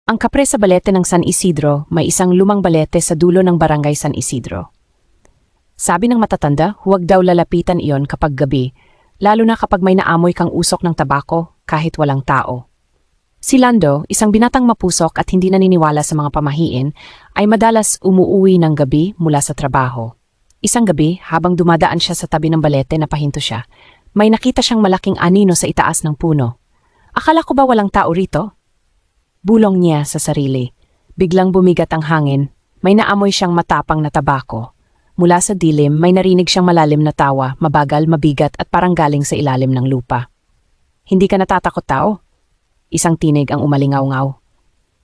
Ang kapre sa balete ng San Isidro, may isang lumang balete sa dulo ng barangay San Isidro. Sabi ng matatanda, huwag daw lalapitan iyon kapag gabi, lalo na kapag may naamoy kang usok ng tabako kahit walang tao. Si Lando, isang binatang mapusok at hindi naniniwala sa mga pamahiin, ay madalas umuuwi ng gabi mula sa trabaho. Isang gabi, habang dumadaan siya sa tabi ng balete na pahinto siya, may nakita siyang malaking anino sa itaas ng puno. Akala ko ba walang tao rito? Bulong niya sa sarili. Biglang bumigat ang hangin. May naamoy siyang matapang na tabako. Mula sa dilim, may narinig siyang malalim na tawa, mabagal, mabigat at parang galing sa ilalim ng lupa. Hindi ka natatakot, tao? Isang tinig ang umalingaw-ngaw.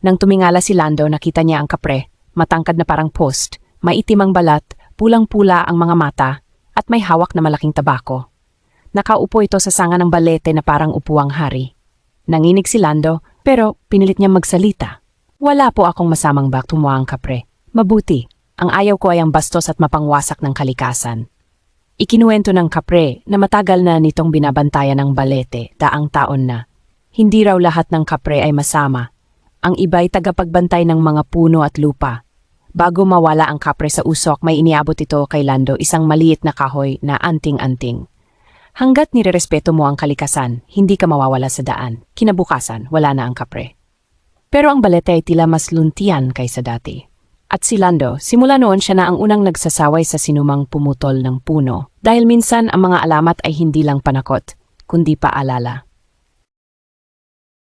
Nang tumingala si Lando, nakita niya ang kapre, matangkad na parang post, may itim ang balat, pulang-pula ang mga mata, at may hawak na malaking tabako. Nakaupo ito sa sanga ng balete na parang upuang hari. Nanginig si Lando, pero pinilit niyang magsalita. Wala po akong masamang bak, tumuha ang kapre. Mabuti, ang ayaw ko ay ang bastos at mapangwasak ng kalikasan. Ikinuwento ng kapre na matagal na nitong binabantayan ng balete, daang taon na. Hindi raw lahat ng kapre ay masama. Ang iba'y tagapagbantay ng mga puno at lupa. Bago mawala ang kapre sa usok, may iniabot ito kay Lando, isang maliit na kahoy na anting-anting. Hanggat nirerespeto mo ang kalikasan, hindi ka mawawala sa daan. Kinabukasan, wala na ang kapre. Pero ang balete ay tila mas luntian kaysa dati. At si Lando, simula noon siya na ang unang nagsasaway sa sinumang pumutol ng puno. Dahil minsan ang mga alamat ay hindi lang panakot, kundi paalala.